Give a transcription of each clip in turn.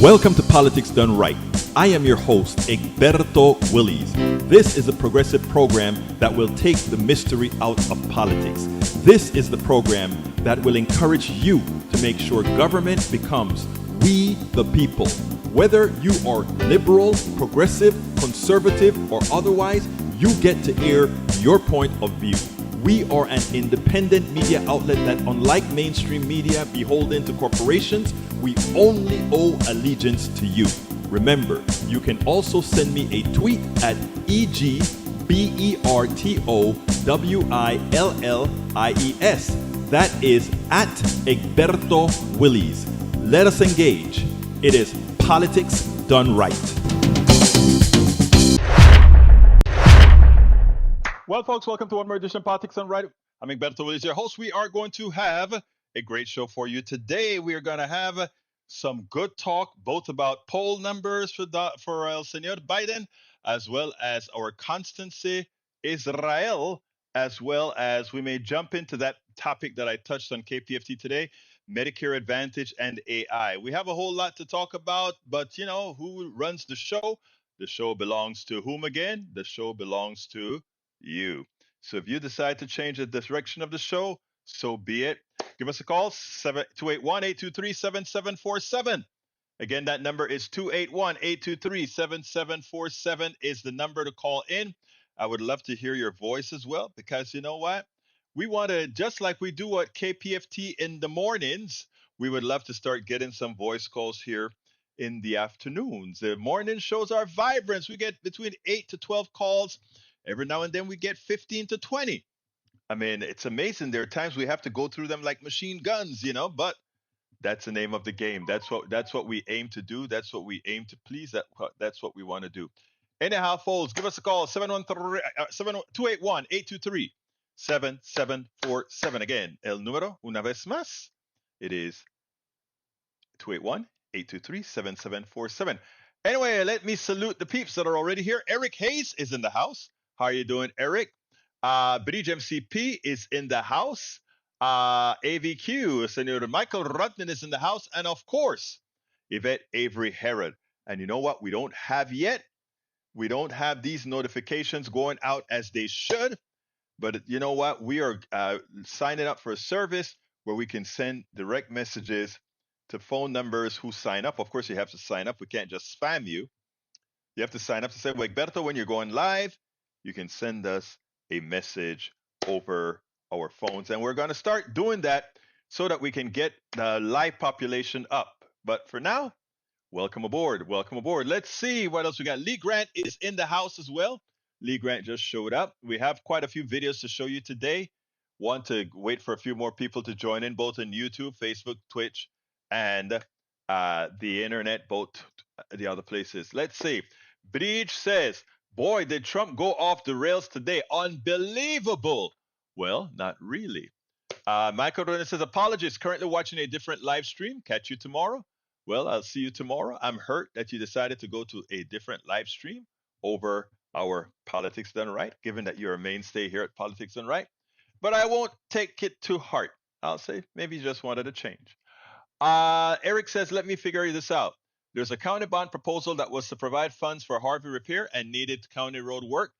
Welcome to Politics Done Right. I am your host, Egberto Willies. This is a progressive program that will take the mystery out of politics. This is the program that will encourage you to make sure government becomes we the people. Whether you are liberal, progressive, conservative, or otherwise, you get to air your point of view. We are an independent media outlet that, unlike mainstream media beholden to corporations, we only owe allegiance to you. Remember, you can also send me a tweet at EGBERTOWILLIES. That is at Egberto Willies. Let us engage. It is Politics Done Right. Well, folks, welcome to one more edition of Politics Done Right. I'm Egberto Willies, your host. We are going to have a great show for you today. We are going to have some good talk, both about poll numbers for El Señor Biden, as well as our constancy, Israel, as well as we may jump into that topic that I touched on KPFT today, Medicare Advantage and AI. We have a whole lot to talk about, but you know, who runs the show? The show belongs to whom again? The show belongs to you. So if you decide to change the direction of the show, so be it. Give us a call, 281-823-7747. Again, that number is 281-823-7747 is the number to call in. I would love to hear your voice as well, because you know what? We want to, just like we do at KPFT in the mornings, we would love to start getting some voice calls here in the afternoons. The morning shows are vibrant. We get between 8 to 12 calls. Every now and then we get 15 to 20. I mean, it's amazing. There are times we have to go through them like machine guns, you know, but that's the name of the game. That's what we aim to do. That's what we aim to please. That's what we want to do. Anyhow, folks, give us a call, 281-823-7747. Again, el número, una vez más, it is 281-823-7747. Anyway, let me salute the peeps that are already here. Eric Hayes is in the house. How are you doing, Eric? Bridge MCP is in the house. AVQ, Senator Michael Rutman is in the house. And of course, Yvette Avery Herod. And you know what? We don't have these notifications going out as they should. But you know what? We are signing up for a service where we can send direct messages to phone numbers who sign up. Of course, you have to sign up. We can't just spam you. You have to sign up to say, well, Egberto, when you're going live, you can send us a message over our phones. And we're going to start doing that so that we can get the live population up. But for now, welcome aboard. Welcome aboard. Let's see what else we got. Lee Grant is in the house as well. Lee Grant just showed up. We have quite a few videos to show you today. Want to wait for a few more people to join in, both on YouTube, Facebook, Twitch, and the internet, both the other places. Let's see. Bridge says, boy, did Trump go off the rails today. Unbelievable. Well, not really. Michael Ronan says, apologies, currently watching a different live stream. Catch you tomorrow. Well, I'll see you tomorrow. I'm hurt that you decided to go to a different live stream over our Politics Done Right, given that you're a mainstay here at Politics Done Right. But I won't take it to heart. I'll say maybe you just wanted a change. Eric says, let me figure this out. There's a county bond proposal that was to provide funds for Harvey repair and needed county road work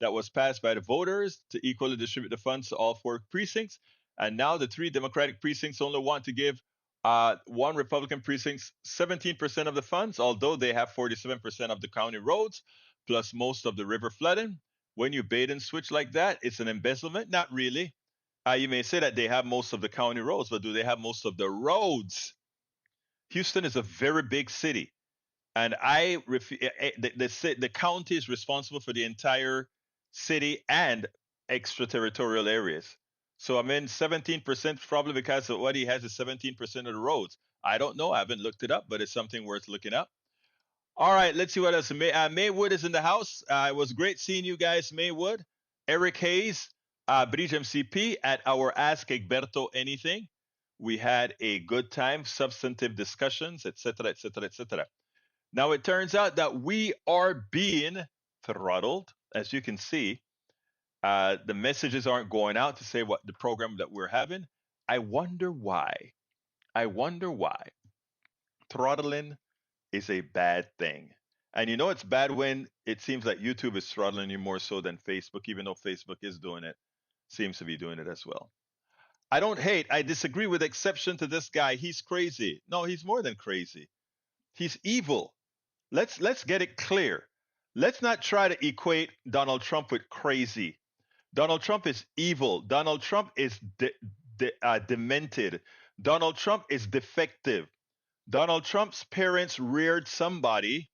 that was passed by the voters to equally distribute the funds to all 4 precincts. And now the 3 Democratic precincts only want to give 1 Republican precinct 17% of the funds, although they have 47% of the county roads, plus most of the river flooding. When you bait and switch like that, it's an embezzlement. Not really. You may say that they have most of the county roads, but do they have most of the roads? Houston is a very big city, and the county is responsible for the entire city and extraterritorial areas. So I mean, 17% probably because of what he has is 17% of the roads. I don't know. I haven't looked it up, but it's something worth looking up. All right, let's see what else. Maywood is in the house. It was great seeing you guys, Maywood. Eric Hayes, Bridge MCP at our Ask Egberto Anything. We had a good time, substantive discussions, etc., etc., etc. Now, it turns out that we are being throttled. As you can see, the messages aren't going out to say what the program that we're having. I wonder why. Throttling is a bad thing. And you know it's bad when it seems like YouTube is throttling you more so than Facebook, even though Facebook is doing it, seems to be doing it as well. I don't hate, I disagree with exception to this guy. He's crazy. No, he's more than crazy. He's evil. Let's get it clear. Let's not try to equate Donald Trump with crazy. Donald Trump is evil. Donald Trump is demented. Donald Trump is defective. Donald Trump's parents reared somebody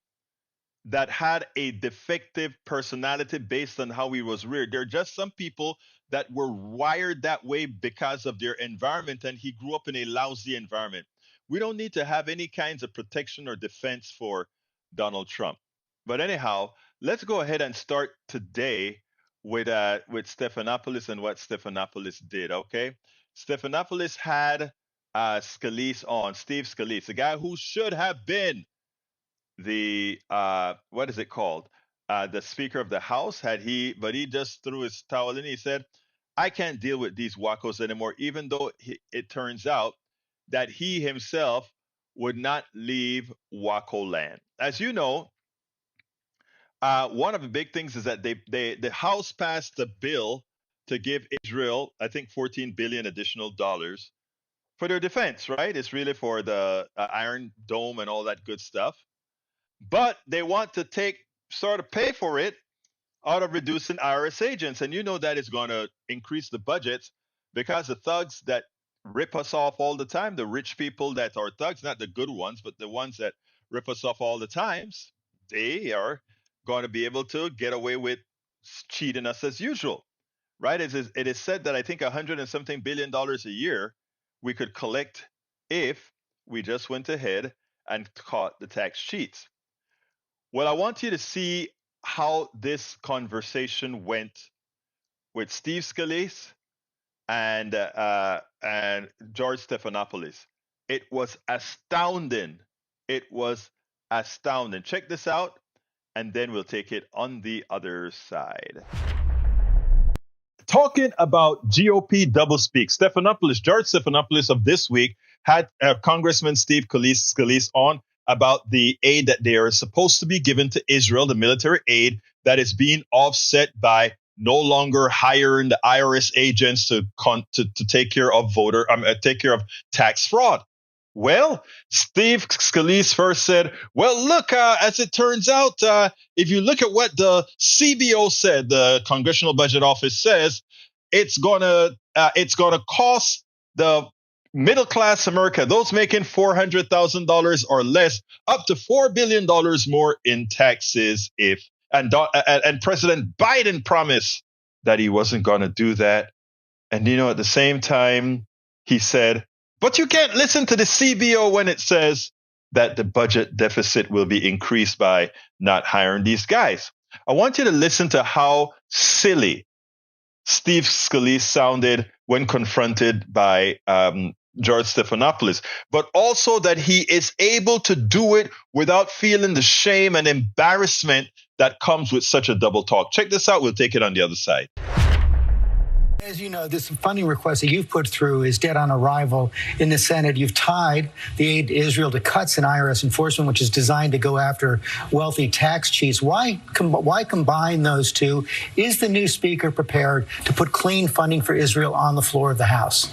that had a defective personality based on how he was reared. There are just some people that were wired that way because of their environment, and he grew up in a lousy environment. We don't need to have any kinds of protection or defense for Donald Trump. But anyhow, let's go ahead and start today with Stephanopoulos and what Stephanopoulos did. Okay, Stephanopoulos had Scalise on, Steve Scalise, the guy who should have been the what is it called? The Speaker of the House. But he just threw his towel in. He said, "I can't deal with these wackos anymore." Even though it turns out that he himself would not leave wacko land. As you know, one of the big things is that the House passed a bill to give Israel, I think, $14 billion additional dollars for their defense. Right? It's really for the Iron Dome and all that good stuff. But they want to pay for it out of reducing IRS agents. And you know that is going to increase the budgets because the thugs that rip us off all the time, the rich people that are thugs, not the good ones, but the ones that rip us off all the times, they are going to be able to get away with cheating us as usual, right? It is said that I think $100 and something billion a year we could collect if we just went ahead and caught the tax cheats. Well, I want you to see how this conversation went with Steve Scalise and George Stephanopoulos. It was astounding. It was astounding. Check this out, and then we'll take it on the other side. Talking about GOP doublespeak, George Stephanopoulos of This Week had Congressman Steve Scalise on about the aid that they are supposed to be given to Israel, the military aid that is being offset by no longer hiring the IRS agents to take care of tax fraud. Well, Steve Scalise first said, well, look, as it turns out, if you look at what the CBO said, the Congressional Budget Office says, it's gonna cost the middle class America, those making $400,000 or less, up to $4 billion more in taxes and President Biden promised that he wasn't going to do that. And, at the same time, he said, but you can't listen to the CBO when it says that the budget deficit will be increased by not hiring these guys. I want you to listen to how silly Steve Scalise sounded when confronted by George Stephanopoulos, but also that he is able to do it without feeling the shame and embarrassment that comes with such a double talk. Check this out. We'll take it on the other side. As you know, this funding request that you've put through is dead on arrival in the Senate. You've tied the aid to Israel to cuts in IRS enforcement, which is designed to go after wealthy tax cheats. Why combine those two? Is the new speaker prepared to put clean funding for Israel on the floor of the House?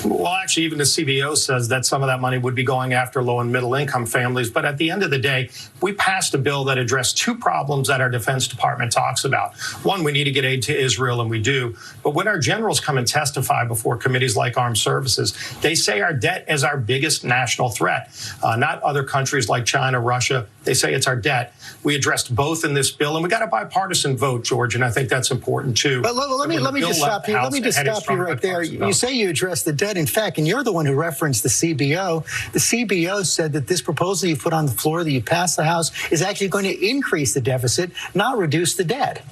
Well, actually, even the CBO says that some of that money would be going after low and middle income families. But at the end of the day, we passed a bill that addressed two problems that our Defense Department talks about. One, we need to get aid to Israel, and we do. But when our generals come and testify before committees like Armed Services, they say our debt is our biggest national threat, not other countries like China, Russia. They say it's our debt. We addressed both in this bill, and we got a bipartisan vote, George, and I think that's important, too. But let me just stop you. Let me just stop you right there. You say you addressed the debt. In fact, and you're the one who referenced the CBO. The CBO said that this proposal you put on the floor that you passed the House is actually going to increase the deficit, not reduce the debt.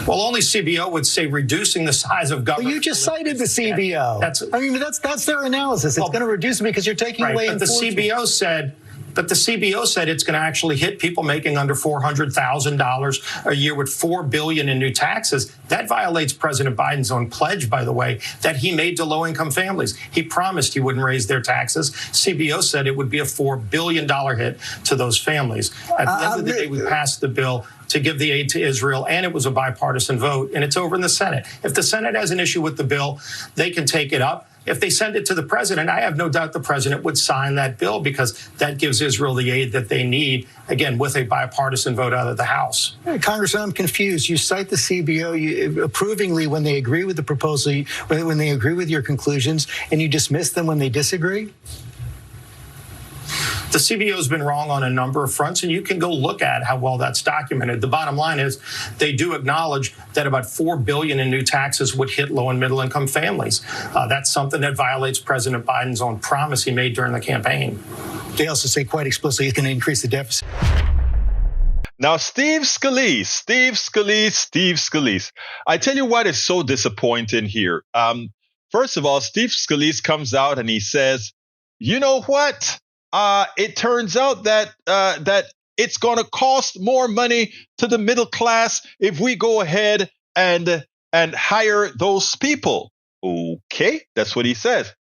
Well, only CBO would say reducing the size of government. Well, you just cited the CBO. That's their analysis. It's going to reduce it because you're taking away. But the CBO said But the CBO said it's going to actually hit people making under $400,000 a year with $4 billion in new taxes. That violates President Biden's own pledge, by the way, that he made to low-income families. He promised he wouldn't raise their taxes. CBO said it would be a $4 billion hit to those families. At the end of the day, we passed the bill to give the aid to Israel, and it was a bipartisan vote, and it's over in the Senate. If the Senate has an issue with the bill, they can take it up. If they send it to the president, I have no doubt the president would sign that bill because that gives Israel the aid that they need, again, with a bipartisan vote out of the House. Congressman, I'm confused. You cite the CBO approvingly when they agree with the proposal, when they agree with your conclusions, and you dismiss them when they disagree? The CBO has been wrong on a number of fronts, and you can go look at how well that's documented. The bottom line is they do acknowledge that about $4 billion in new taxes would hit low and middle income families. That's something that violates President Biden's own promise he made during the campaign. They also say quite explicitly it's going to increase the deficit. Now, Steve Scalise. I tell you what is so disappointing here. First of all, Steve Scalise comes out and he says, you know what? It turns out that it's going to cost more money to the middle class if we go ahead and hire those people. Okay, that's what he says.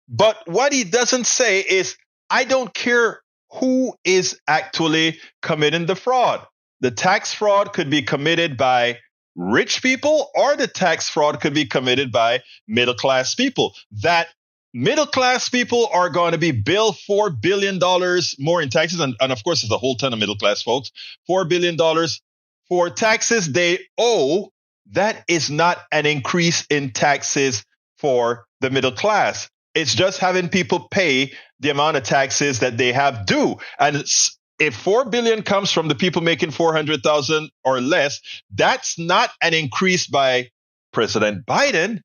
But what he doesn't say is, I don't care who is actually committing the fraud. The tax fraud could be committed by rich people, or the tax fraud could be committed by middle class people. That middle class people are going to be billed $4 billion more in taxes. And of course, there's a whole ton of middle class folks. $4 billion for taxes they owe. That is not an increase in taxes for the middle class. It's just having people pay the amount of taxes that they have due. And if $4 billion comes from the people making $400,000 or less, that's not an increase by President Biden.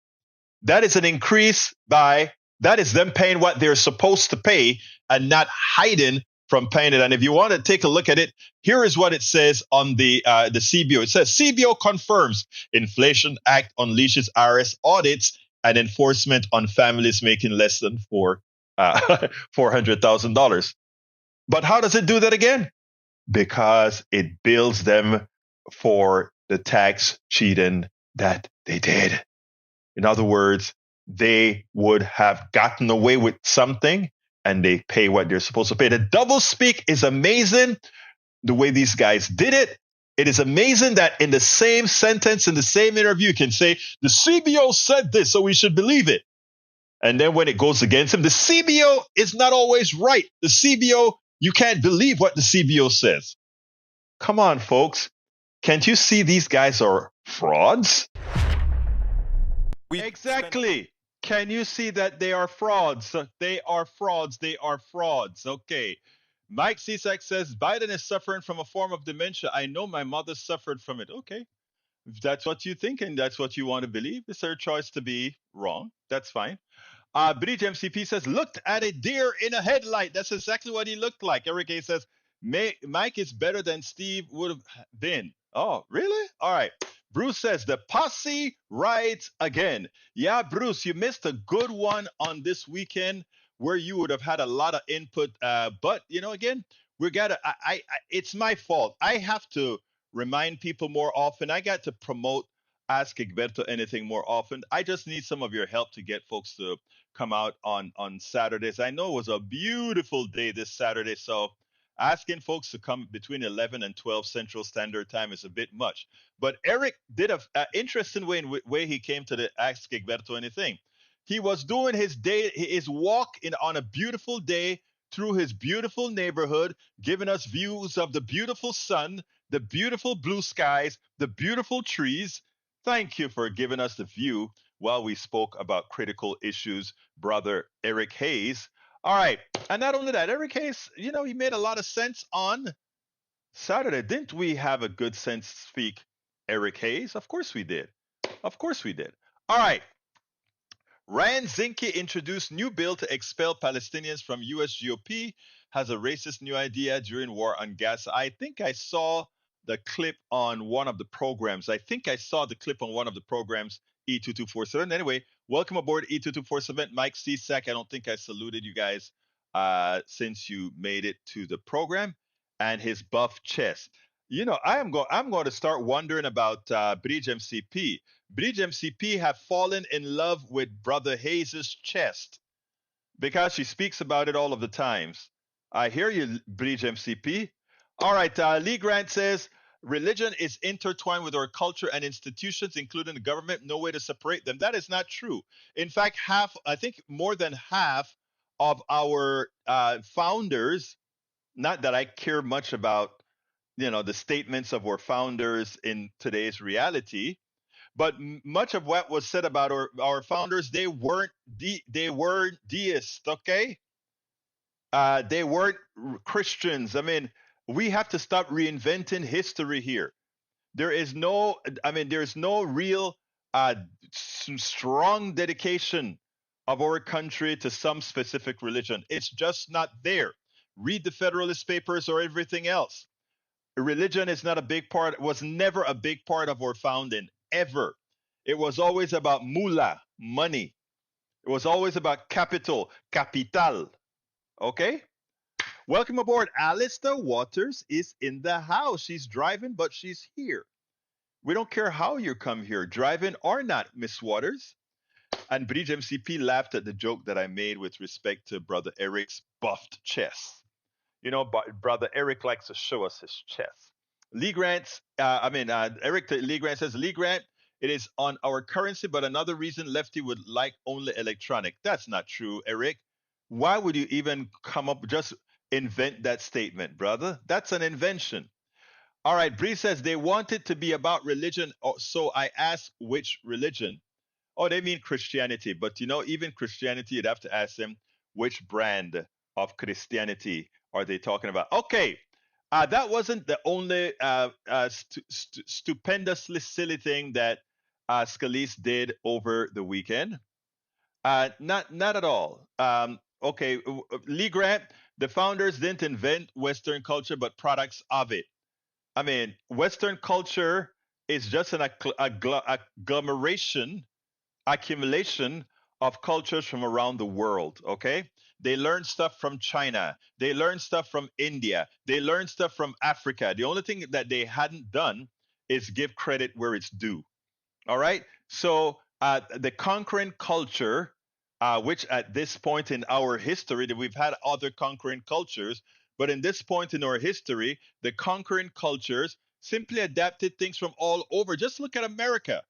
That is an increase by That is them paying what they're supposed to pay and not hiding from paying it. And if you want to take a look at it, here is what it says on the CBO. It says CBO confirms Inflation Act unleashes IRS audits and enforcement on families making less than $400,000. But how does it do that again? Because it bills them for the tax cheating that they did. In other words, they would have gotten away with something and they pay what they're supposed to pay. The double speak is amazing, the way these guys did it. It is amazing that in the same sentence, in the same interview, you can say, the CBO said this, so we should believe it. And then when it goes against him, the CBO is not always right. The CBO, you can't believe what the CBO says. Come on, folks. Can't you see these guys are frauds? Exactly. Can you see that they are frauds? They are frauds. They are frauds. Okay. Mike Cisak says, Biden is suffering from a form of dementia. I know my mother suffered from it. Okay. If that's what you think and that's what you want to believe, it's her choice to be wrong. That's fine. Bridge MCP says, looked at a deer in a headlight. That's exactly what he looked like. Eric A says, Mike is better than Steve would have been. Oh, really? All right. Bruce says, the posse rides again. Yeah, Bruce, you missed a good one on this weekend where you would have had a lot of input. But, again, it's my fault. I have to remind people more often. I got to promote Ask Egberto Anything more often. I just need some of your help to get folks to come out on Saturdays. I know it was a beautiful day this Saturday, so asking folks to come between 11 and 12 Central Standard Time is a bit much. But Eric did an interesting way he came to the Ask Egberto Anything. He was doing his walk on a beautiful day through his beautiful neighborhood, giving us views of the beautiful sun, the beautiful blue skies, the beautiful trees. Thank you for giving us the view while we spoke about critical issues, brother Eric Hayes. All right. And not only that, Eric Hayes, he made a lot of sense on Saturday. Didn't we have a good sense speak, Eric Hayes? Of course we did. Of course we did. All right. Ryan Zinke introduced new bill to expel Palestinians from U.S. GOP, has a racist new idea during war on Gaza. I think I saw the clip on one of the programs. E2247. Anyway, welcome aboard E2247. Mike Cisak. I don't think I saluted you guys since you made it to the program, and his buff chest. I'm going to start wondering about Bridge MCP. Bridge MCP have fallen in love with Brother Hayes's chest because she speaks about it all of the times. I hear you, Bridge MCP. All right, Lee Grant says religion is intertwined with our culture and institutions, including the government. No way to separate them. That is not true. In fact, I think more than half of our founders, not that I care much about, the statements of our founders in today's reality, but much of what was said about our founders, they weren't deists, okay? They weren't Christians. I mean, we have to stop reinventing history here. There's no real strong dedication of our country to some specific religion. It's just not there. Read the Federalist Papers or everything else. Religion is not a big part, was never a big part of our founding, ever. It was always about moolah, money. It was always about capital, capital. Okay? Welcome aboard. Alistair Waters is in the house. She's driving, but she's here. We don't care how you come here, driving or not, Miss Waters. And Bridge MCP laughed at the joke that I made with respect to Brother Eric's buffed chest. Brother Eric likes to show us his chest. Lee Grant, Eric to Lee Grant says, Lee Grant, it is on our currency, but another reason Lefty would like only electronic. That's not true, Eric. Why would you even just invent that statement, brother? That's an invention. All right, Bree says they want it to be about religion, so I asked which religion. Oh, they mean Christianity, but even Christianity, you'd have to ask them which brand of Christianity are they talking about. Okay, that wasn't the only stupendously silly thing that Scalise did over the weekend. Not at all. Okay, Lee Grant, the founders didn't invent Western culture, but products of it. I mean, Western culture is just an accumulation of cultures from around the world, okay? They learn stuff from China. They learn stuff from India. They learn stuff from Africa. The only thing that they hadn't done is give credit where it's due, all right? So the conquering culture, which at this point in our history, that we've had other conquering cultures, but in this point in our history, the conquering cultures simply adapted things from all over. Just look at America.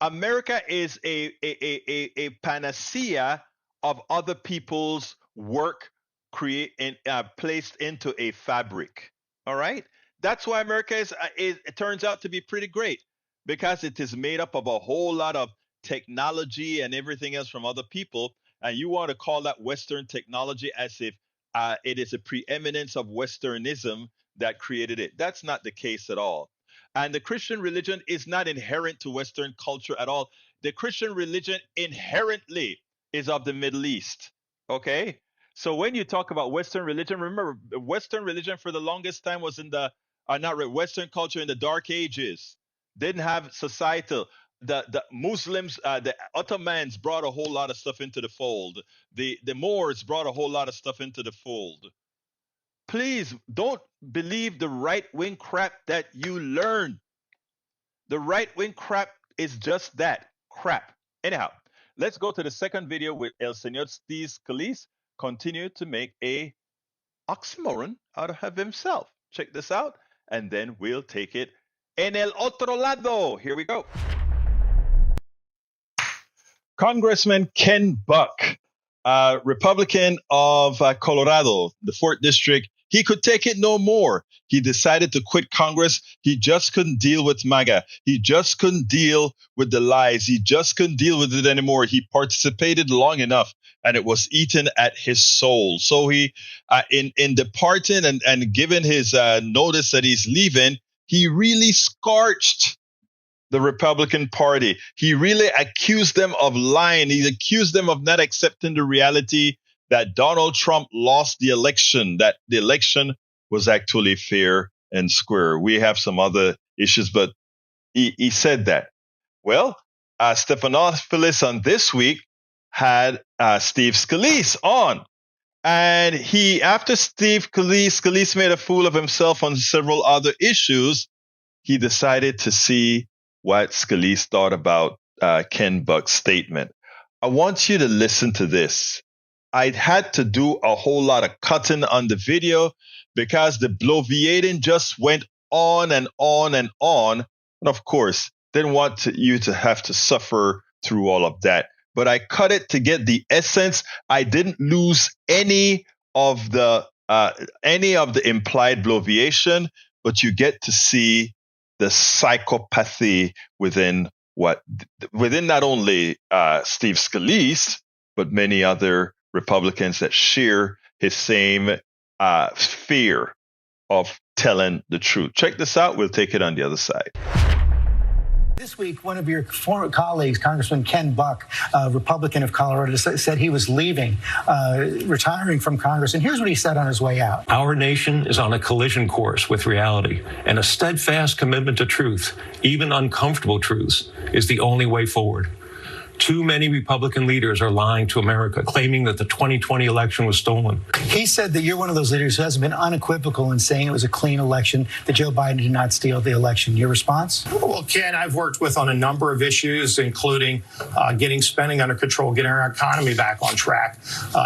America is a panacea of other people's work placed into a fabric. All right, that's why America it turns out to be pretty great, because it is made up of a whole lot of technology and everything else from other people, and you want to call that Western technology as if it is a preeminence of Westernism that created it. That's not the case at all. And the Christian religion is not inherent to Western culture at all. The Christian religion inherently is of the Middle East. Okay? So when you talk about Western religion, remember, Western religion for the longest time was in the, Western culture in the Dark Ages. Didn't have societal. The Muslims, the Ottomans brought a whole lot of stuff into the fold. The Moors brought a whole lot of stuff into the fold. Please don't believe the right-wing crap that you learn. The right-wing crap is just that, crap. Anyhow, let's go to the second video with El Señor Steve Calise continue to make a oxymoron out of himself. Check this out, and then we'll take it en el otro lado. Here we go. Congressman Ken Buck, Republican of Colorado, the 4th District, he could take it no more. He decided to quit Congress. He just couldn't deal with MAGA. He just couldn't deal with the lies. He just couldn't deal with it anymore. He participated long enough, and it was eaten at his soul. So he, in departing and giving his notice that he's leaving, he really scorched the Republican Party. He really accused them of lying. He accused them of not accepting the reality that Donald Trump lost the election, that the election was actually fair and square. We have some other issues, but he said that. Well, Stephanopoulos on This Week had Steve Scalise on. And after Scalise made a fool of himself on several other issues, he decided to see what Scalise thought about Ken Buck's statement. I want you to listen to this. I had to do a whole lot of cutting on the video because the bloviating just went on and on and on. And of course, didn't want you to have to suffer through all of that. But I cut it to get the essence. I didn't lose any of the implied bloviation, but you get to see the psychopathy within not only Steve Scalise, but many other Republicans that share his same fear of telling the truth. Check this out. We'll take it on the other side. This week, one of your former colleagues, Congressman Ken Buck, a Republican of Colorado, said he was leaving, retiring from Congress. And here's what he said on his way out. Our nation is on a collision course with reality, and a steadfast commitment to truth, even uncomfortable truths, is the only way forward. Too many Republican leaders are lying to America, claiming that the 2020 election was stolen. He said that you're one of those leaders who hasn't been unequivocal in saying it was a clean election, that Joe Biden did not steal the election. Your response? Well, Ken, I've worked with on a number of issues, including getting spending under control, getting our economy back on track.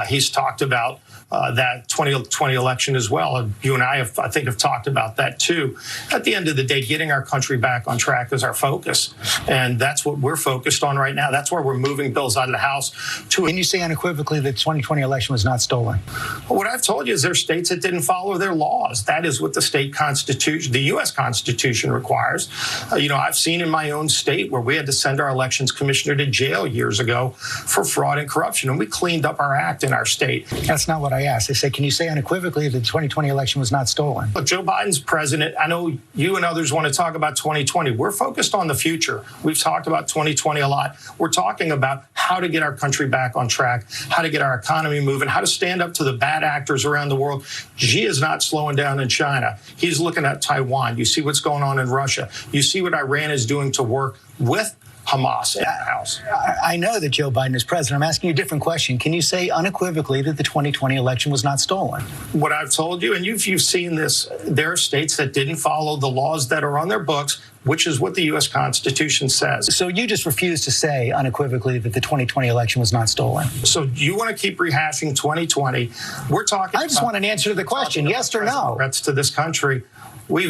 He's talked about that 2020 election as well. And you and I think, have talked about that too. At the end of the day, getting our country back on track is our focus. And that's what we're focused on right now. That's where we're moving bills out of the House to. Can you say unequivocally that the 2020 election was not stolen? Well, what I've told you is there are states that didn't follow their laws. That is what the state constitution, the U.S. Constitution requires. I've seen in my own state where we had to send our elections commissioner to jail years ago for fraud and corruption. And we cleaned up our act in our state. That's not what I asked. I said, can you say unequivocally that the 2020 election was not stolen? Look, Joe Biden's president. I know you and others want to talk about 2020. We're focused on the future. We've talked about 2020 a lot. We're talking about how to get our country back on track, how to get our economy moving, how to stand up to the bad actors around the world. Xi is not slowing down in China. He's looking at Taiwan. You see what's going on in Russia. You see what Iran is doing to work with Hamas in the House. I know that Joe Biden is president. I'm asking you a different question. Can you say unequivocally that the 2020 election was not stolen? What I've told you, and you've seen this, there are states that didn't follow the laws that are on their books, which is what the U.S. Constitution says. So you just refuse to say unequivocally that the 2020 election was not stolen? So you want to keep rehashing 2020. We're talking. I just want an answer to the question, yes or no. Threats to this country. We've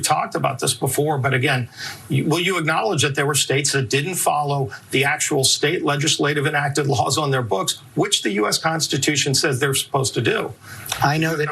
talked about this before, but again, will you acknowledge that there were states that didn't follow the actual state legislative enacted laws on their books, which the U.S. Constitution says they're supposed to do? I know that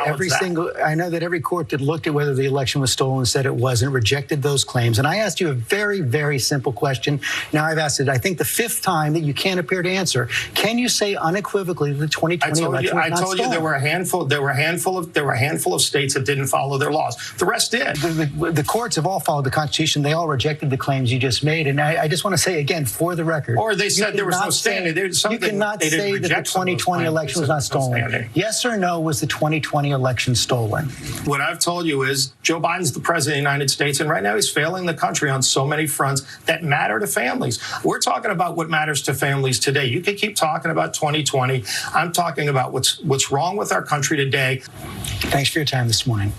every court that looked at whether the election was stolen said it wasn't, rejected those claims. And I asked you a very, very simple question. Now I've asked it, I think, the fifth time that you can't appear to answer. Can you say unequivocally that the 2020 election was not stolen? I told you there were a handful of states that didn't follow their laws. The rest did. The courts have all followed the Constitution. They all rejected the claims you just made. And I just want to say again, for the record. Or they said there was no standing. You cannot say that the 2020 election was not stolen. Yes or no, was the 2020 election stolen? What I've told you is Joe Biden's the president of the United States, and right now he's failing the country on so many fronts that matter to families. We're talking about what matters to families today. You can keep talking about 2020. I'm talking about what's wrong with our country today. Thanks for your time this morning.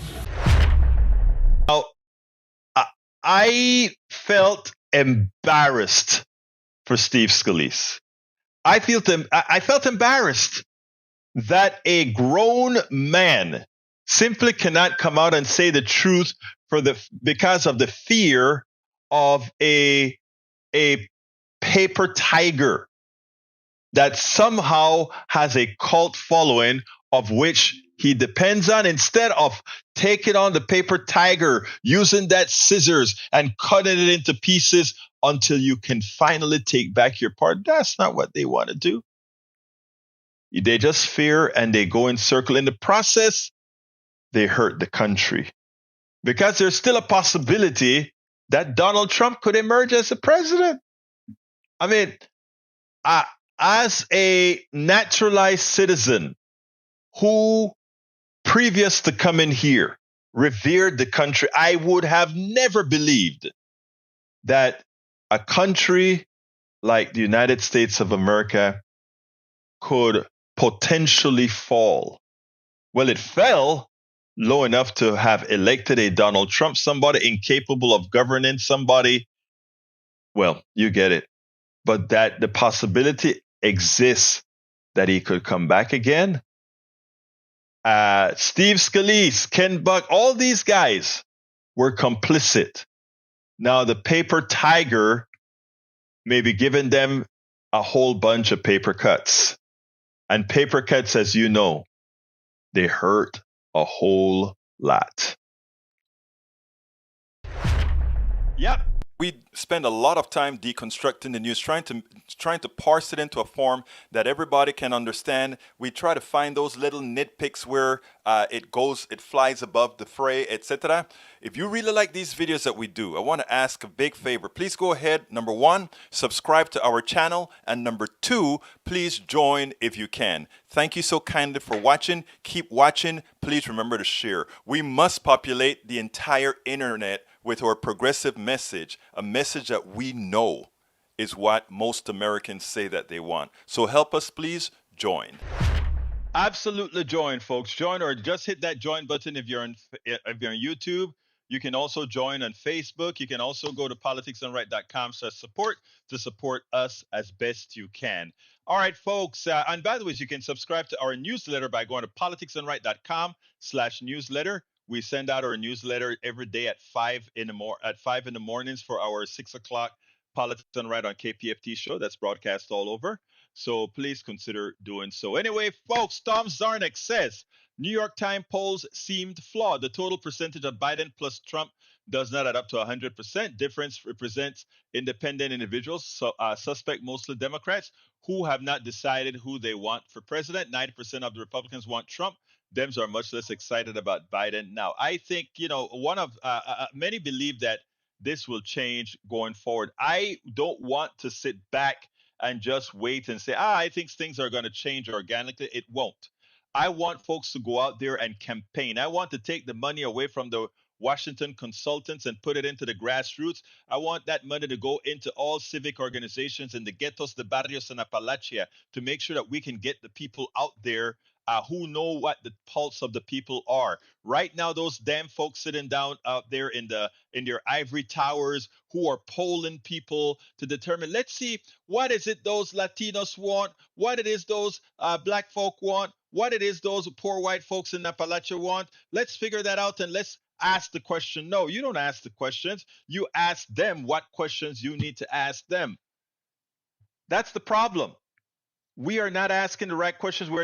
I felt embarrassed for Steve Scalise. I felt embarrassed that a grown man simply cannot come out and say the truth because of the fear of a paper tiger that somehow has a cult following of which he depends on. Instead of taking on the paper tiger, using that scissors and cutting it into pieces until you can finally take back your part. That's not what they want to do. They just fear and they go in circle. In the process, they hurt the country because there's still a possibility that Donald Trump could emerge as a president. I mean, as a naturalized citizen who previous to coming here, revered the country, I would have never believed that a country like the United States of America could potentially fall. Well, it fell low enough to have elected a Donald Trump, somebody incapable of governing, somebody, well, you get it. But that the possibility exists that he could come back again. Steve Scalise, Ken Buck, all these guys were complicit. Now, the paper tiger may be giving them a whole bunch of paper cuts. And paper cuts, as you know, they hurt a whole lot. Yep. We spend a lot of time deconstructing the news, trying to parse it into a form that everybody can understand. We try to find those little nitpicks where it flies above the fray, etc. If you really like these videos that we do, I want to ask a big favor. Please go ahead. Number one, subscribe to our channel, and number two, please join if you can. Thank you so kindly for watching. Keep watching. Please remember to share. We must populate the entire internet with our progressive message, a message that we know is what most Americans say that they want. So help us, please join. Absolutely join, folks. Join, or just hit that join button if you're on YouTube. You can also join on Facebook. You can also go to politicsdoneright.com/support to support us as best you can. All right, folks. And by the way, you can subscribe to our newsletter by going to politicsdoneright.com/newsletter. We send out our newsletter every day at 5 in the mornings for our 6 o'clock Politics Done Right on KPFT show. That's broadcast all over. So please consider doing so. Anyway, folks, Tom Zarnik says New York Times polls seemed flawed. The total percentage of Biden plus Trump does not add up to 100%. Difference represents independent individuals, suspect mostly Democrats, who have not decided who they want for president. 90% of the Republicans want Trump. Dems are much less excited about Biden. Now, I think, many believe that this will change going forward. I don't want to sit back and just wait and say, I think things are going to change organically. It won't. I want folks to go out there and campaign. I want to take the money away from the Washington consultants and put it into the grassroots. I want that money to go into all civic organizations in the ghettos, the barrios, and Appalachia to make sure that we can get the people out there who know what the pulse of the people are. Right now, those damn folks sitting down out there in their ivory towers who are polling people to determine, let's see, what is it those Latinos want, what it is those black folk want, what it is those poor white folks in Appalachia want. Let's figure that out and let's ask the question. No, you don't ask the questions. You ask them what questions you need to ask them. That's the problem. We are not asking the right questions. We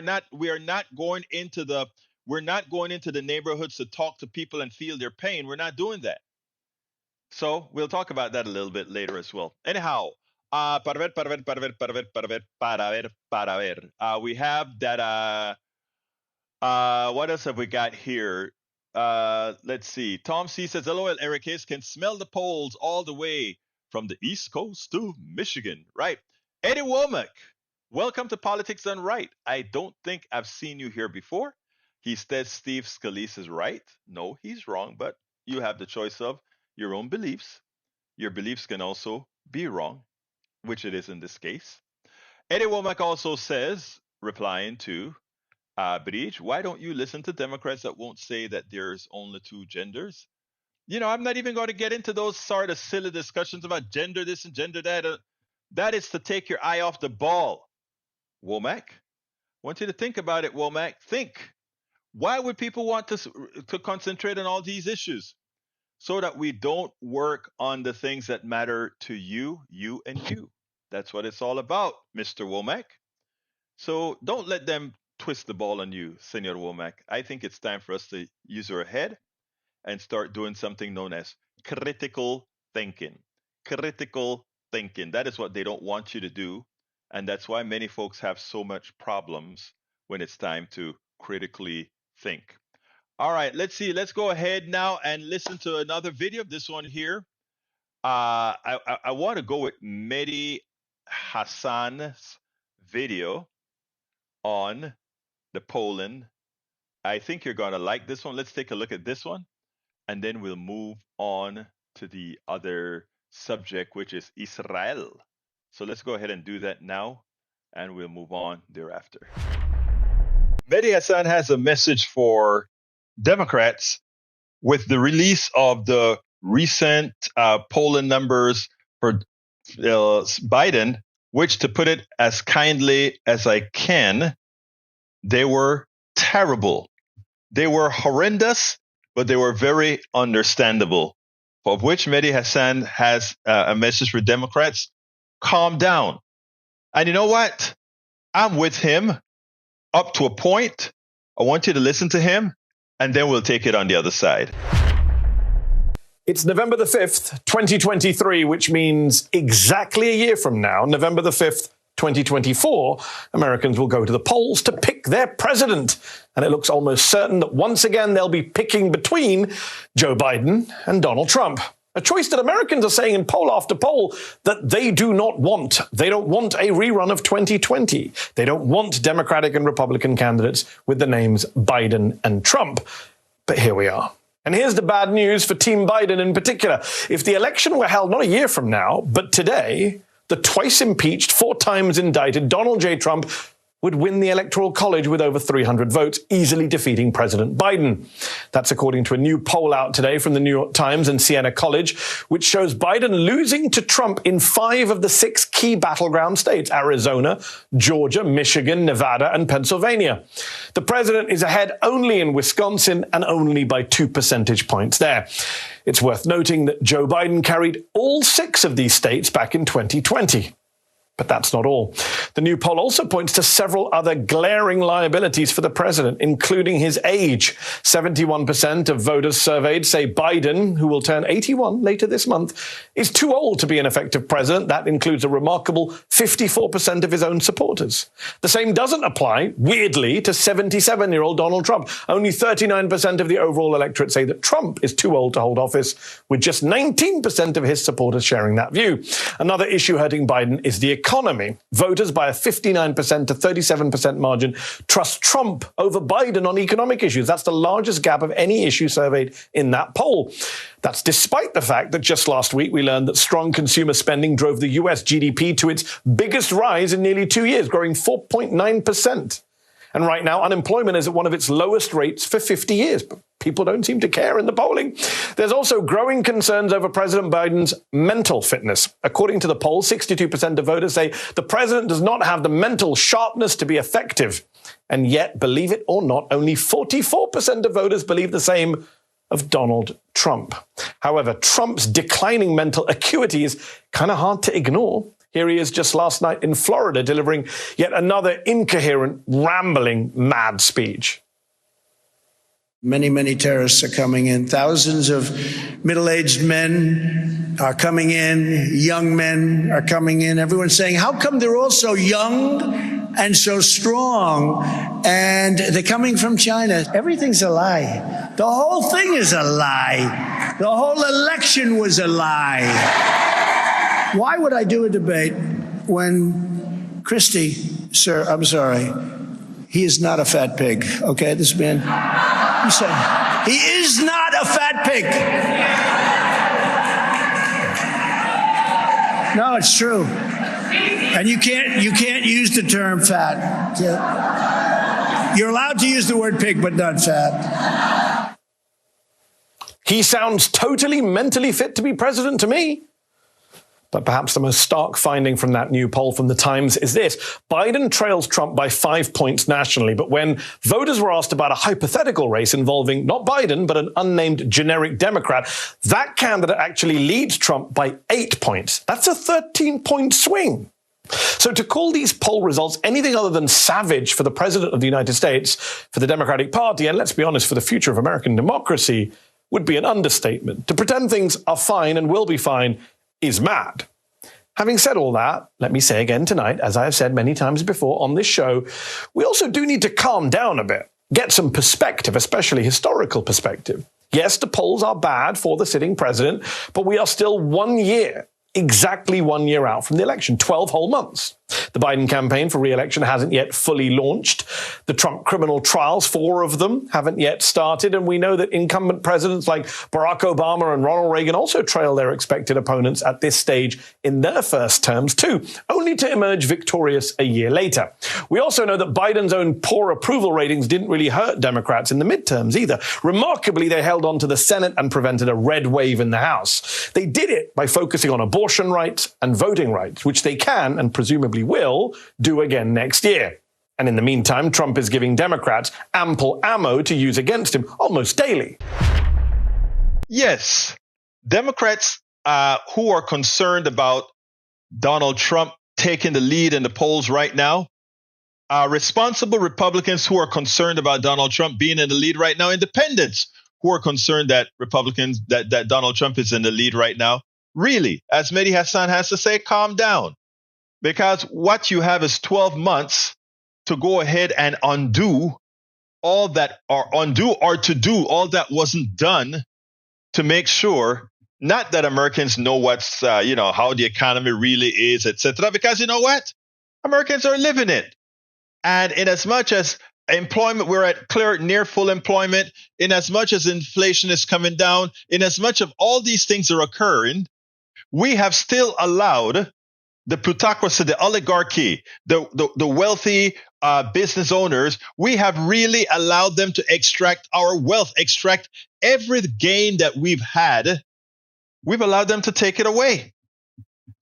are not going into the neighborhoods to talk to people and feel their pain. We're not doing that. So we'll talk about that a little bit later as well. Anyhow, we have that. What else have we got here? Let's see. Tom C says, LOL, Eric Hayes can smell the polls all the way from the East Coast to Michigan. Right. Eddie Womack, welcome to Politics Done Right. I don't think I've seen you here before. He says Steve Scalise is right. No, he's wrong, but you have the choice of your own beliefs. Your beliefs can also be wrong, which it is in this case. Eddie Womack also says, replying to Bridge, why don't you listen to Democrats that won't say that there's only two genders? I'm not even going to get into those sort of silly discussions about gender this and gender that. That is to take your eye off the ball. Womack, I want you to think about it, Womack. Think. Why would people want to concentrate on all these issues? So that we don't work on the things that matter to you, and you. That's what it's all about, Mr. Womack. So don't let them twist the ball on you, Senor Womack. I think it's time for us to use our head and start doing something known as critical thinking. Critical thinking. That is what they don't want you to do. And that's why many folks have so much problems when it's time to critically think. All right, let's see. Let's go ahead now and listen to another video. This one here. I want to go with Mehdi Hasan's video on the polling. I think you're going to like this one. Let's take a look at this one, and then we'll move on to the other subject, which is Israel. So let's go ahead and do that now, and we'll move on thereafter. Mehdi Hasan has a message for Democrats with the release of the recent polling numbers for Biden, which, to put it as kindly as I can, they were terrible. They were horrendous, but they were very understandable. Of which Mehdi Hasan has a message for Democrats: calm down. And you know what? I'm with him up to a point. I want you to listen to him, and then we'll take it on the other side. It's November the 5th, 2023, which means exactly a year from now, November the 5th, 2024, Americans will go to the polls to pick their president. And it looks almost certain that once again they'll be picking between Joe Biden and Donald Trump. A choice that Americans are saying in poll after poll that they do not want. They don't want a rerun of 2020. They don't want Democratic and Republican candidates with the names Biden and Trump. But here we are. And here's the bad news for Team Biden in particular. If the election were held not a year from now, but today, the twice impeached, 4 times indicted Donald J. Trump would win the Electoral College with over 300 votes, easily defeating President Biden. That's according to a new poll out today from the New York Times and Siena College, which shows Biden losing to Trump in 5 of the 6 key battleground states: Arizona, Georgia, Michigan, Nevada, and Pennsylvania. The president is ahead only in Wisconsin and only by 2 percentage points there. It's worth noting that Joe Biden carried all 6 of these states back in 2020. But that's not all. The new poll also points to several other glaring liabilities for the president, including his age. 71% of voters surveyed say Biden, who will turn 81 later this month, is too old to be an effective president. That includes a remarkable 54% of his own supporters. The same doesn't apply, weirdly, to 77-year-old Donald Trump. Only 39% of the overall electorate say that Trump is too old to hold office, with just 19% of his supporters sharing that view. Another issue hurting Biden is the economy. Voters by a 59% to 37% margin trust Trump over Biden on economic issues. That's the largest gap of any issue surveyed in that poll. That's despite the fact that just last week we learned that strong consumer spending drove the US GDP to its biggest rise in nearly 2 years, growing 4.9%. And right now, unemployment is at one of its lowest rates for 50 years. But people don't seem to care in the polling. There's also growing concerns over President Biden's mental fitness. According to the poll, 62% of voters say the president does not have the mental sharpness to be effective. And yet, believe it or not, only 44% of voters believe the same of Donald Trump. However, Trump's declining mental acuity is kind of hard to ignore. Here he is just last night in Florida delivering yet another incoherent, rambling, mad speech. Many, many terrorists are coming in. Thousands of middle-aged men are coming in. Young men are coming in. Everyone's saying, how come they're all so young and so strong? And they're coming from China. Everything's a lie. The whole thing is a lie. The whole election was a lie. Why would I do a debate when Christie, sir, I'm sorry, he is not a fat pig, okay, this man? He said, he is not a fat pig. No, it's true. And you can't use the term fat. You're allowed to use the word pig, but not fat. He sounds totally mentally fit to be president to me. But perhaps the most stark finding from that new poll from the Times is this. Biden trails Trump by 5 points nationally, but when voters were asked about a hypothetical race involving not Biden, but an unnamed generic Democrat, that candidate actually leads Trump by 8 points. That's a 13-point swing. So to call these poll results anything other than savage for the president of the United States, for the Democratic Party, and let's be honest, for the future of American democracy, would be an understatement. To pretend things are fine and will be fine is mad. Having said all that, let me say again tonight, as I have said many times before on this show, we also do need to calm down a bit, get some perspective, especially historical perspective. Yes, the polls are bad for the sitting president, but we are still 1 year, exactly 1 year out from the election, 12 whole months. The Biden campaign for re-election hasn't yet fully launched. The Trump criminal trials, 4 of them, haven't yet started. And we know that incumbent presidents like Barack Obama and Ronald Reagan also trail their expected opponents at this stage in their first terms too, only to emerge victorious a year later. We also know that Biden's own poor approval ratings didn't really hurt Democrats in the midterms either. Remarkably, they held on to the Senate and prevented a red wave in the House. They did it by focusing on abortion rights and voting rights, which they can and presumably will do again next year. And in the meantime, Trump is giving Democrats ample ammo to use against him almost daily. Yes, Democrats who are concerned about Donald Trump taking the lead in the polls right now, responsible Republicans who are concerned about Donald Trump being in the lead right now, independents who are concerned that that Donald Trump is in the lead right now, really, as Mehdi Hasan has to say, calm down. Because what you have is 12 months to go ahead and undo all that, or to do all that wasn't done to make sure, not that Americans know what's, how the economy really is, etc. Because you know what? Americans are living it. And in as much as employment, we're at near full employment, in as much as inflation is coming down, in as much of all these things are occurring, we have still allowed the plutocracy, the oligarchy, the wealthy business owners, we have really allowed them to extract our wealth, extract every gain that we've had. We've allowed them to take it away.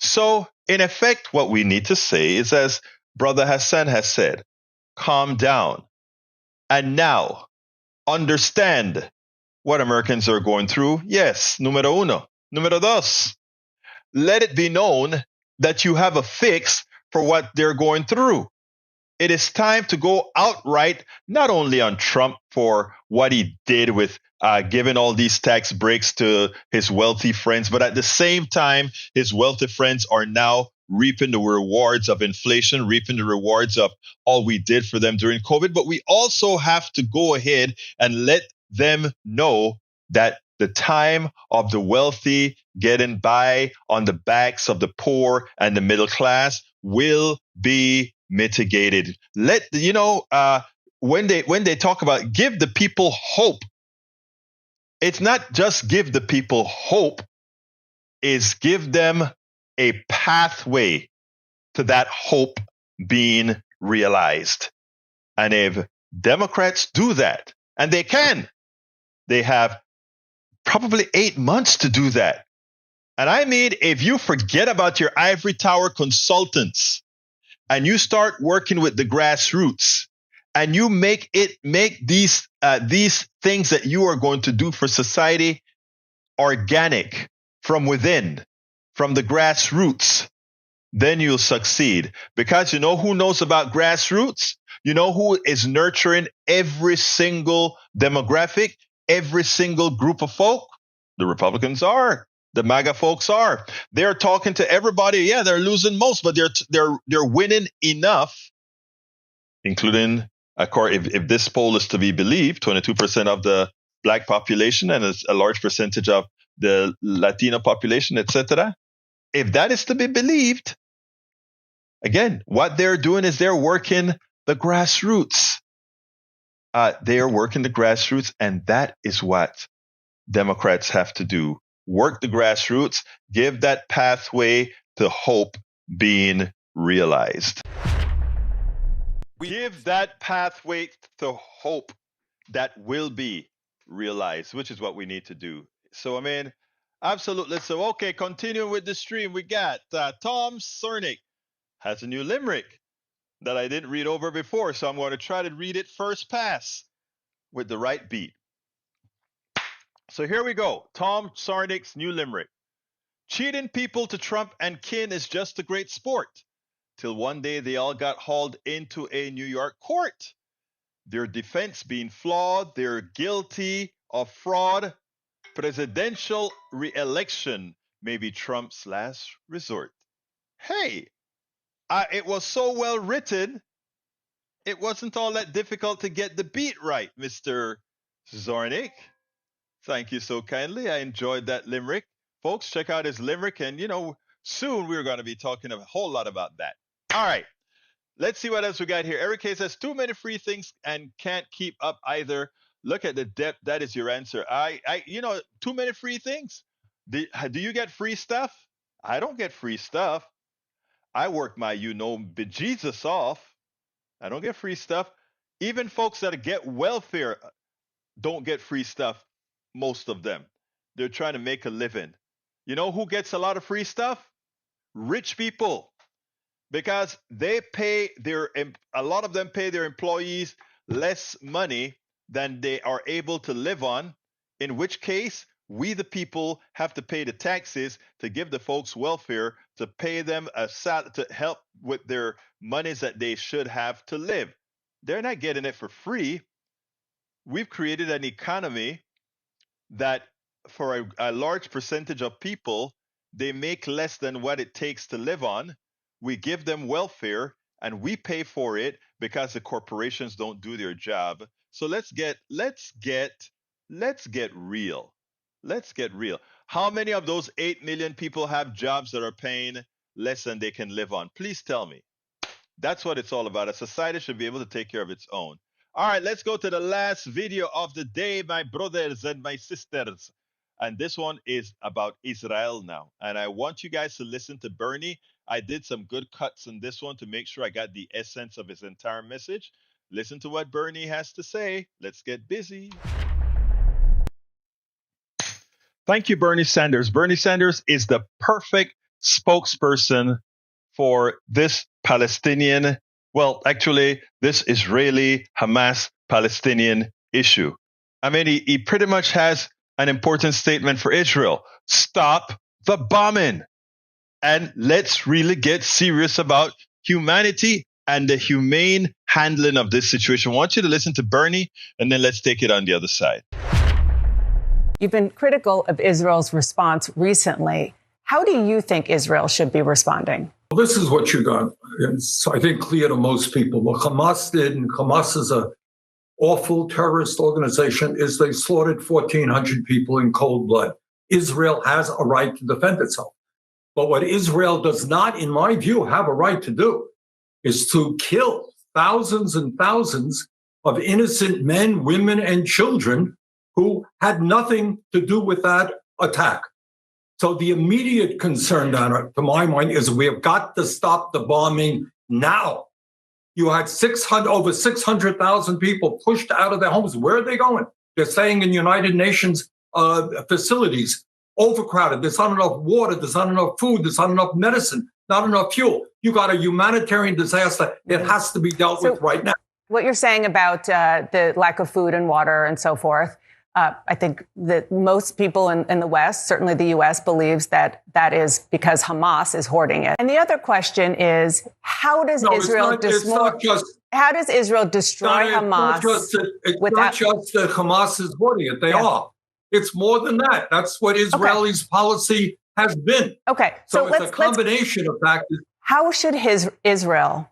So, in effect, what we need to say is, as Brother Hassan has said, calm down. And now, understand what Americans are going through. Yes, numero uno. Numero dos. Let it be known that you have a fix for what they're going through. It is time to go outright, not only on Trump for what he did with giving all these tax breaks to his wealthy friends, but at the same time, his wealthy friends are now reaping the rewards of inflation, reaping the rewards of all we did for them during COVID. But we also have to go ahead and let them know that the time of the wealthy getting by on the backs of the poor and the middle class will be mitigated. When they talk about give the people hope, it's not just give the people hope, it's give them a pathway to that hope being realized. And if Democrats do that, and they can, they have probably 8 months to do that. And I mean, if you forget about your ivory tower consultants and you start working with the grassroots and you make these things that you are going to do for society organic from within, from the grassroots, then you'll succeed. Because you know who knows about grassroots? You know who is nurturing every single demographic, every single group of folk? The Republicans are. The MAGA folks are. They're talking to everybody. Yeah, they're losing most, but they're winning enough, including, if this poll is to be believed, 22% of the Black population and a large percentage of the Latino population, etc. If that is to be believed, again, what they're doing is they're working the grassroots. They are working the grassroots, and that is what Democrats have to do. Work the grassroots, give that pathway to hope being realized. Give that pathway to hope that will be realized, which is what we need to do. So, I mean, absolutely. So, okay, continuing with the stream, we got Tom Cernick has a new limerick that I didn't read over before, so I'm going to try to read it first pass with the right beat. So here we go. Tom Cernick's new limerick. Cheating people to Trump and kin is just a great sport. Till one day they all got hauled into a New York court. Their defense being flawed, they're guilty of fraud. Presidential re-election may be Trump's last resort. Hey, it was so well written, it wasn't all that difficult to get the beat right, Mr. Zornick. Thank you so kindly. I enjoyed that limerick. Folks, check out his limerick, and, soon we're going to be talking a whole lot about that. All right. Let's see what else we got here. Eric K says too many free things and can't keep up either. Look at the depth. That is your answer. Too many free things. Do you get free stuff? I don't get free stuff. I work my bejesus off. I don't get free stuff. Even folks that get welfare don't get free stuff. Most of them. They're trying to make a living. You know who gets a lot of free stuff? Rich people. Because a lot of them pay their employees less money than they are able to live on, in which case we the people have to pay the taxes to give the folks welfare, to pay them to help with their monies that they should have to live. They're not getting it for free. We've created an economy that for a large percentage of people, they make less than what it takes to live on. We give them welfare and we pay for it because the corporations don't do their job. So let's get real. Let's get real. How many of those 8 million people have jobs that are paying less than they can live on? Please tell me. That's what it's all about. A society should be able to take care of its own. All right, let's go to the last video of the day, my brothers and my sisters. And this one is about Israel now. And I want you guys to listen to Bernie. I did some good cuts in this one to make sure I got the essence of his entire message. Listen to what Bernie has to say. Let's get busy. Thank you, Bernie Sanders. Bernie Sanders is the perfect spokesperson for this Palestinian, this Israeli Hamas Palestinian issue. I mean, he pretty much has an important statement for Israel. Stop the bombing. And let's really get serious about humanity and the humane handling of this situation. I want you to listen to Bernie, and then let's take it on the other side. You've been critical of Israel's response recently. How do you think Israel should be responding? Well, this is what you got. It's, I think, clear to most people. What Hamas did, and Hamas is a awful terrorist organization, is they slaughtered 1,400 people in cold blood. Israel has a right to defend itself. But what Israel does not, in my view, have a right to do is to kill thousands and thousands of innocent men, women, and children who had nothing to do with that attack. So the immediate concern, to my mind, is we have got to stop the bombing now. You had over 600,000 people pushed out of their homes. Where are they going? They're staying in United Nations facilities, overcrowded. There's not enough water. There's not enough food. There's not enough medicine, not enough fuel. You got a humanitarian disaster. It has to be dealt with right now. What you're saying about the lack of food and water and so forth, I think that most people in the West, certainly the U.S., believes that that is because Hamas is hoarding it. And the other question is, how does Israel destroy Hamas? It's not just that Hamas is hoarding it. They are. It's more than that. That's what Israelis' policy has been. Okay. So it's a combination of factors. How should Israel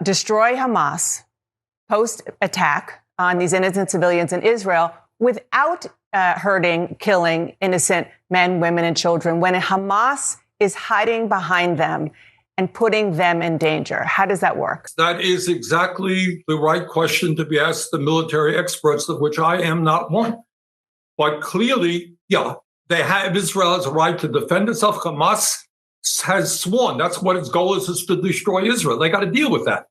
destroy Hamas post-attack on these innocent civilians in Israel without hurting, killing innocent men, women, and children when Hamas is hiding behind them and putting them in danger? How does that work? That is exactly the right question to be asked the military experts, of which I am not one. But clearly, Israel has a right to defend itself. Hamas has sworn that's what its goal is to destroy Israel. They got to deal with that.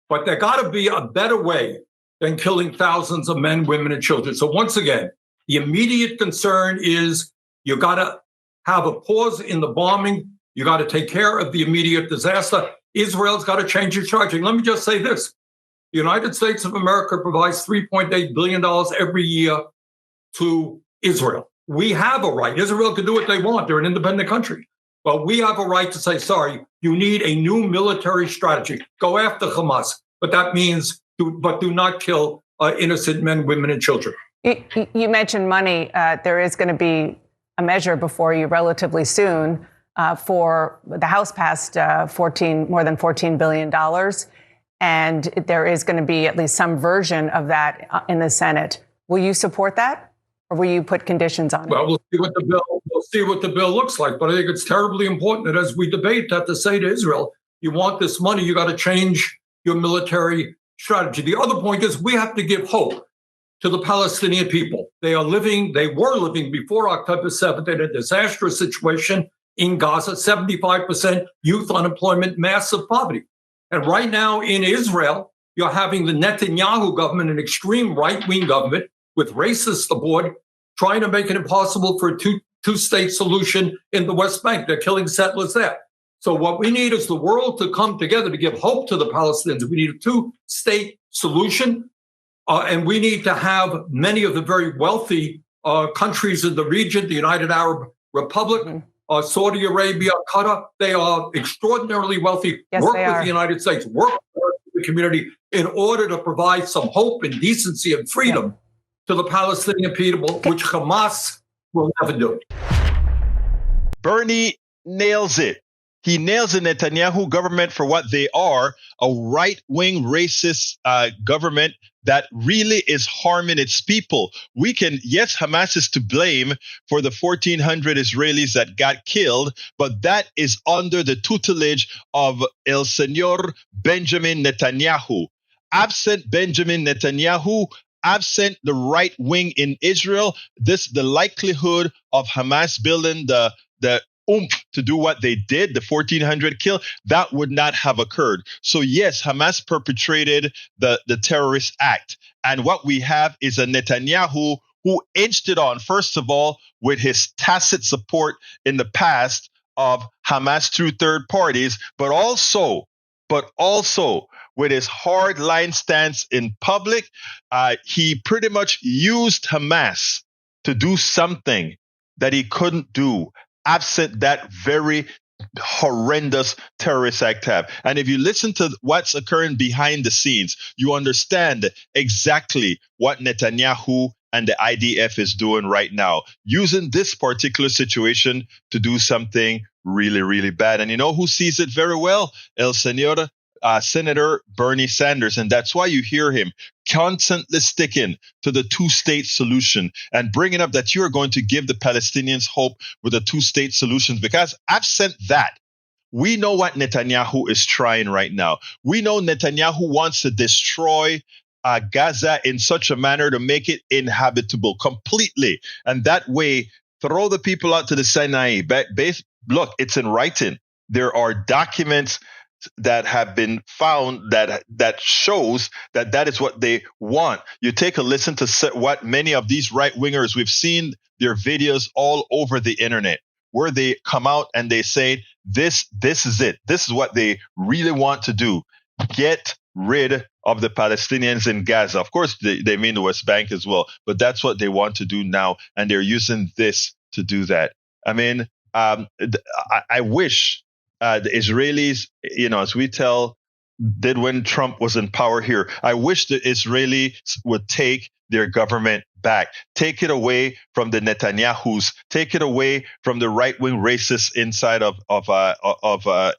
But there got to be a better way than killing thousands of men, women, and children. So once again, the immediate concern is you got to have a pause in the bombing. You got to take care of the immediate disaster. Israel's got to change its charging. Let me just say this. The United States of America provides $3.8 billion every year to Israel. We have a right. Israel can do what they want. They're an independent country. But we have a right to say, sorry, you need a new military strategy. Go after Hamas. But that means do not kill innocent men, women, and children. You mentioned money. There is going to be a measure before you relatively soon for the House passed more than $14 billion. And there is going to be at least some version of that in the Senate. Will you support that? Or will you put conditions on it? Well, we'll see what the bill looks like. But I think it's terribly important that as we debate that to say to Israel, you want this money, you got to change your military strategy. The other point is we have to give hope to the Palestinian people. They were living before October 7th in a disastrous situation in Gaza, 75% youth unemployment, massive poverty. And right now in Israel, you're having the Netanyahu government, an extreme right-wing government with racists aboard, trying to make it impossible for a two-state solution in the West Bank. They're killing settlers there. So what we need is the world to come together to give hope to the Palestinians. We need a two-state solution, and we need to have many of the very wealthy countries in the region, the United Arab Republic, Saudi Arabia, Qatar. They are extraordinarily wealthy. Yes, work they with are. the United States, work with the community in order to provide some hope and decency and freedom to the Palestinian people, which Hamas will never do. Bernie nails it. He nails the Netanyahu government for what they are, a right-wing racist government that really is harming its people. Yes, Hamas is to blame for the 1,400 Israelis that got killed, but that is under the tutelage of El Señor Benjamin Netanyahu. Absent Benjamin Netanyahu, absent the right wing in Israel, the likelihood of Hamas building the oomph to do what they did, the 1,400 kill, that would not have occurred. So yes, Hamas perpetrated the terrorist act. And what we have is a Netanyahu who inched it on, first of all, with his tacit support in the past of Hamas through third parties, but also with his hard line stance in public. He pretty much used Hamas to do something that he couldn't do absent that very horrendous terrorist act. And if you listen to what's occurring behind the scenes, you understand exactly what Netanyahu and the IDF is doing right now, using this particular situation to do something really, really bad. And you know who sees it very well? El Señor Senator Bernie Sanders. And that's why you hear him constantly sticking to the two-state solution and bringing up that you're going to give the Palestinians hope with a two-state solution. Because absent that, we know what Netanyahu is trying right now. We know Netanyahu wants to destroy Gaza in such a manner to make it inhabitable completely. And that way, throw the people out to the Sinai. Look, it's in writing. There are documents that have been found that shows that is what they want. You take a listen to what many of these right-wingers, we've seen their videos all over the internet, where they come out and they say, this is it. This is what they really want to do. Get rid of the Palestinians in Gaza. Of course, they mean the West Bank as well, but that's what they want to do now. And they're using this to do that. I mean, I wish the Israelis, as we did when Trump was in power here, I wish the Israelis would take their government back, take it away from the Netanyahus, take it away from the right-wing racists inside of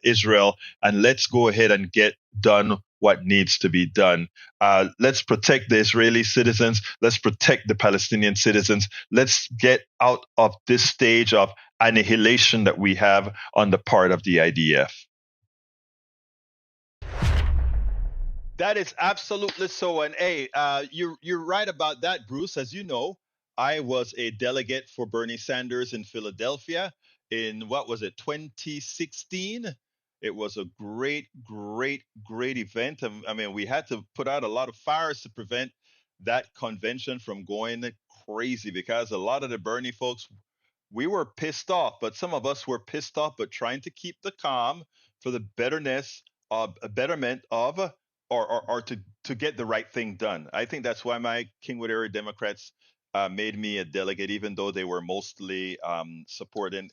Israel, and let's go ahead and get done what needs to be done. Let's protect the Israeli citizens. Let's protect the Palestinian citizens. Let's get out of this stage of annihilation that we have on the part of the IDF. That is absolutely so. And hey, you're right about that, Bruce. As you know, I was a delegate for Bernie Sanders in Philadelphia in 2016. It was a great event. I mean, we had to put out a lot of fires to prevent that convention from going crazy, because a lot of the Bernie folks, we were pissed off, but some of us were pissed off, but trying to keep the calm for the betterment of, or to get the right thing done. I think that's why my Kingwood area Democrats made me a delegate, even though they were mostly supporting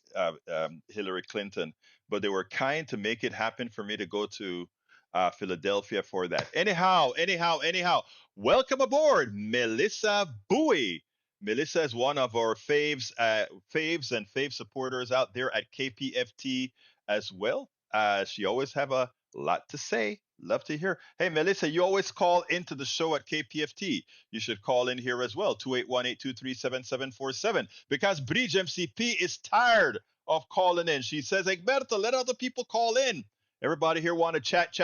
Hillary Clinton. But they were kind to make it happen for me to go to Philadelphia for that. Anyhow, welcome aboard, Melissa Bowie. Melissa is one of our faves and fave supporters out there at KPFT as well. She always have a lot to say. Love to hear. Hey, Melissa, you always call into the show at KPFT. You should call in here as well, 281-823-7747, because Bridge MCP is tired of calling in. She says, Egberto, let other people call in. Everybody here want to chat.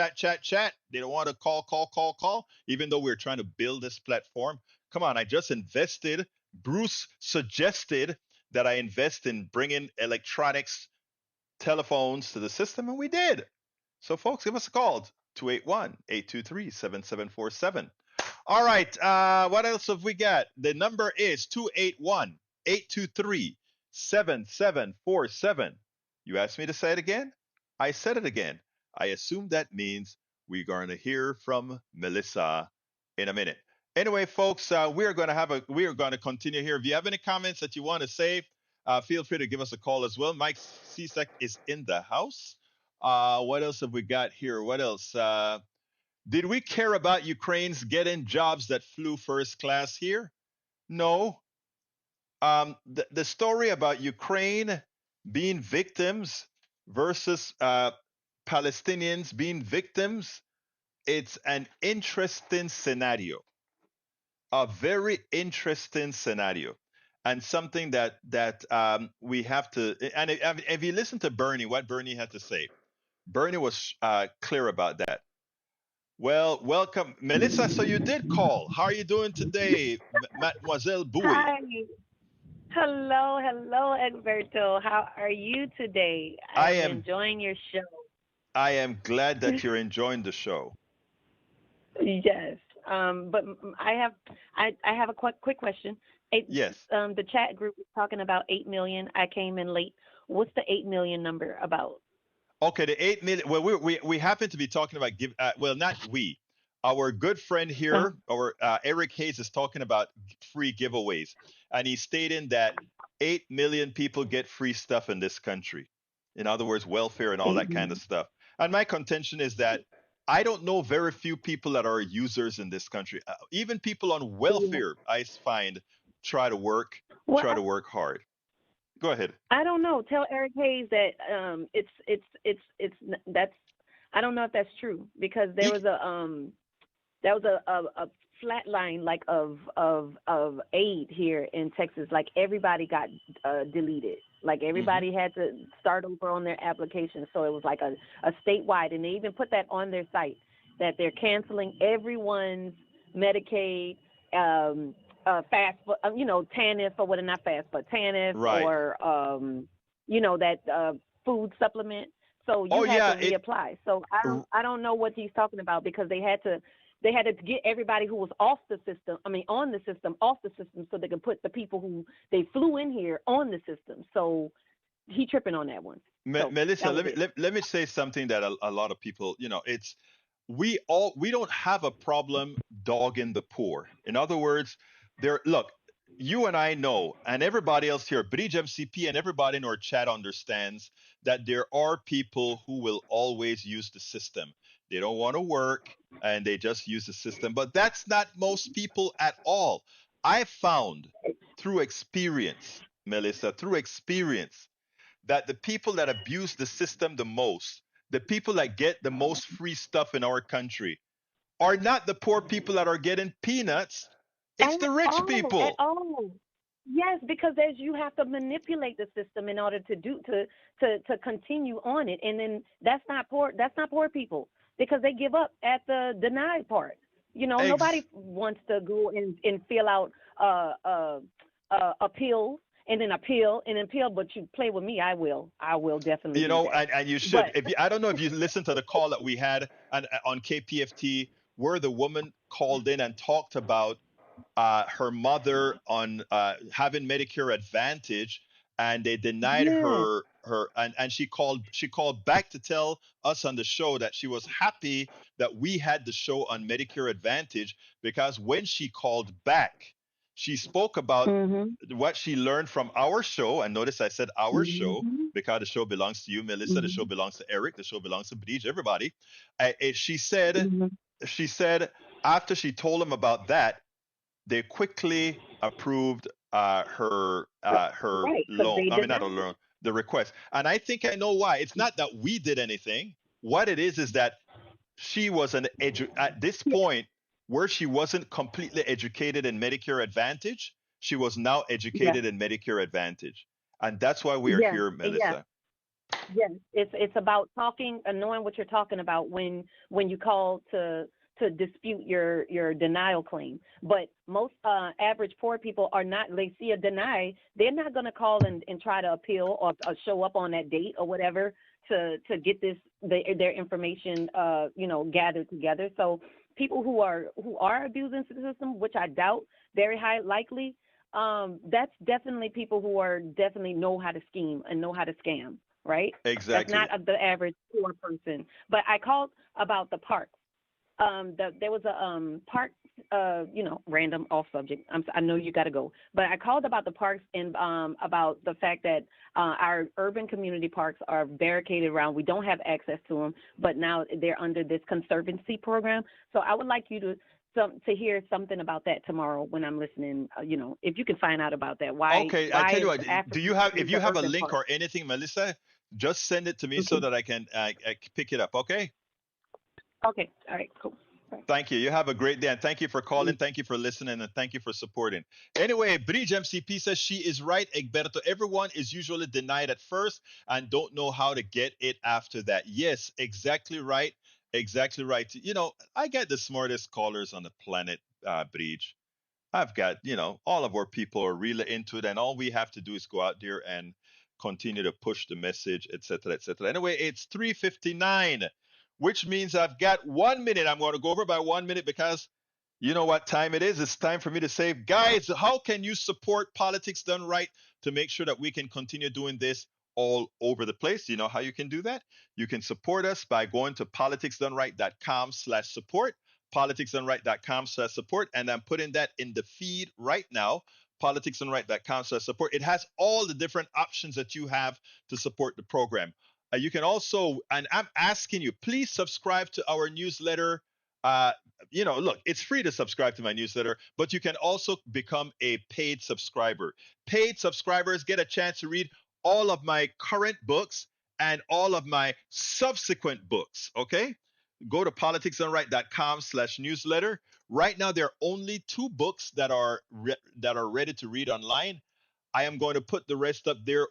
They don't want to call, even though we're trying to build this platform. Come on, I just invested. Bruce suggested that I invest in bringing electronics, telephones to the system, and we did. So, folks, give us a call, 281-823-7747. All right, what else have we got? The number is 281-823-7747. You asked me to say it again? I said it again. I assume that means we're going to hear from Melissa in a minute. Anyway, folks, we are going to continue here. If you have any comments that you want to say, feel free to give us a call as well. Mike Cizek is in the house. What else have we got here? What else? Did we care about Ukrainians getting jobs that flew first class here? No. The story about Ukraine being victims versus Palestinians being victims, it's an interesting scenario, a very interesting scenario, and something that we have to. And if you listen to Bernie, what Bernie had to say, Bernie was clear about that. Well, welcome, Melissa. So you did call. How are you doing today, Mademoiselle Bowie? Hi. Hello, Egberto. How are you today? I am enjoying your show. I am glad that you're enjoying the show. Yes. But I have a quick question. Yes. The chat group was talking about 8 million. I came in late. What's the 8 million number about? Okay, the 8 million. Well, we happen to be talking about not we. Our good friend here, Eric Hayes, is talking about free giveaways, and he's stating that 8 million people get free stuff in this country. In other words, welfare and all that kind of stuff. And my contention is that I don't know very few people that are users in this country. Even people on welfare, I find, try to work hard. Go ahead. I don't know. Tell Eric Hayes that that's I don't know if that's true, because there was a flat line like of aid here in Texas. Like everybody got deleted. Like everybody had to start over on their application. So it was like a statewide, and they even put that on their site that they're canceling everyone's Medicaid, fast, TANF or what, not fast, but TANF, right, or that food supplement. So you had to reapply. So I don't know what he's talking about, because they had to get everybody who was on the system, off the system, so they could put the people who they flew in here on the system. So he tripping on that one. Melissa, let me say something that a lot of people, it's we don't have a problem dogging the poor. In other words, look, you and I know, and everybody else here, Bridge MCP and everybody in our chat understands that there are people who will always use the system. They don't want to work and they just use the system. But that's not most people at all. I found through experience, Melissa, that the people that abuse the system the most, the people that get the most free stuff in our country, are not the poor people that are getting peanuts. It's the rich people. Yes, because you have to manipulate the system in order to continue on it, and then that's not poor people, because they give up at the denied part. Nobody wants to go and fill out appeals and then appeal, but you play with me, I will definitely. And you should. I don't know if you listened to the call that we had on KPFT, where the woman called in and talked about her mother on having Medicare Advantage, and they denied her and she called back to tell us on the show that she was happy that we had the show on Medicare Advantage, because when she called back, she spoke about what she learned from our show. And notice I said our show, because the show belongs to you, Melissa. The show belongs to Eric. The show belongs to Bridge, everybody. She said after she told him about that, they quickly approved her loan. Not a loan, the request. And I think I know why. It's not that we did anything. What it is that she was at this point where she wasn't completely educated in Medicare Advantage. She was now educated in Medicare Advantage, and that's why we are here, Melissa. Yes, it's about talking and knowing what you're talking about when you call to dispute your denial claim. But most average poor people are not. They see a deny, they're not going to call and try to appeal or show up on that date or whatever to get their information gathered together. So people who are abusing the system, which I doubt, very high likely, that's definitely people who are definitely know how to scheme and know how to scam. Right? Exactly. That's not the average poor person. But I called about the parks. There was a park, random off subject. I know you got to go. But I called about the parks and about the fact that our urban community parks are barricaded around. We don't have access to them, but now they're under this conservancy program. So I would like you to hear something about that tomorrow when I'm listening. If you can find out about that. Why? Okay, I tell you what. If you have a link or anything, Melissa, just send it to me so that I can pick it up. Okay. Okay. All right. Cool. Right. Thank you. You have a great day, and thank you for calling. Thank you for listening, and thank you for supporting. Anyway, Bridge MCP says she is right, Egberto. Everyone is usually denied at first and don't know how to get it after that. Yes, exactly right. Exactly right. I got the smartest callers on the planet, Bridge. I've got, all of our people are really into it, and all we have to do is go out there and continue to push the message, etc., etc. Anyway, it's 3:59, which means I've got 1 minute. I'm going to go over by 1 minute because you know what time it is. It's time for me to say, guys, how can you support Politics Done Right to make sure that we can continue doing this all over the place? You know how you can do that? You can support us by going to politicsdoneright.com/support. politicsdoneright.com/support, and I'm putting that in the feed right now, politicsdoneright.com/support. It has all the different options that you have to support the program. You can also, and I'm asking you, please subscribe to our newsletter. Look, it's free to subscribe to my newsletter, but you can also become a paid subscriber. Paid subscribers get a chance to read all of my current books and all of my subsequent books, okay? Go to politicsdoneright.com/newsletter. Right now, there are only 2 books that are ready to read online. I am going to put the rest up there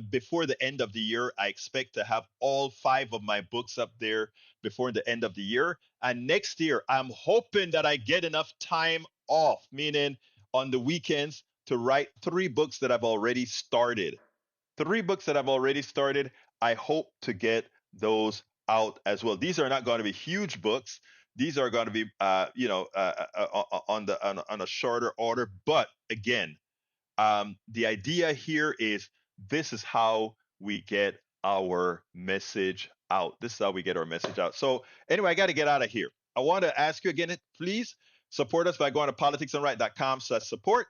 before the end of the year. I expect to have all 5 of my books up there before the end of the year. And next year, I'm hoping that I get enough time off, meaning on the weekends, to write 3 books that I've already started. 3 books that I've already started. I hope to get those out as well. These are not going to be huge books. These are going to be, on a shorter order. But again, the idea here is this is how we get our message out. This is how we get our message out. So anyway, I got to get out of here. I want to ask you again, please support us by going to politicsdoneright.com/support.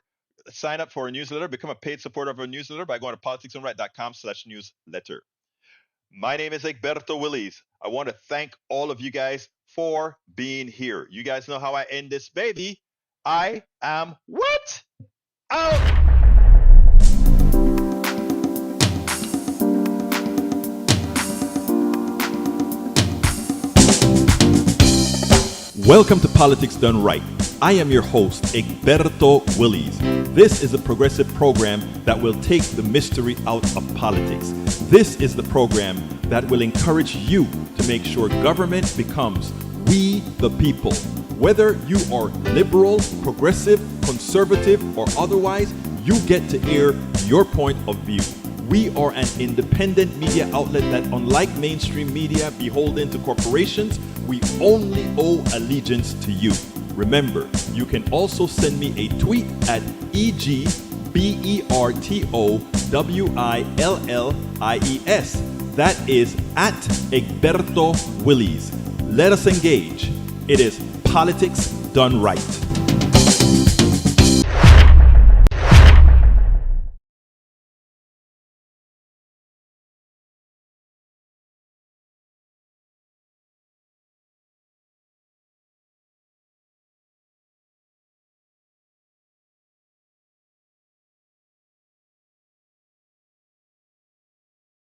Sign up for our newsletter. Become a paid supporter of our newsletter by going to politicsdoneright.com/newsletter. My name is Egberto Willies. I want to thank all of you guys for being here. You guys know how I end this, baby. I am what? Out. Welcome to Politics Done Right. I am your host, Egberto Willies. This is a progressive program that will take the mystery out of politics. This is the program that will encourage you to make sure government becomes we the people. Whether you are liberal, progressive, conservative, or otherwise, you get to air your point of view. We are an independent media outlet that, unlike mainstream media beholden to corporations, we only owe allegiance to you. Remember, you can also send me a tweet at EGBERTOWILLIES. That is at Egberto Willies. Let us engage. It is Politics Done Right.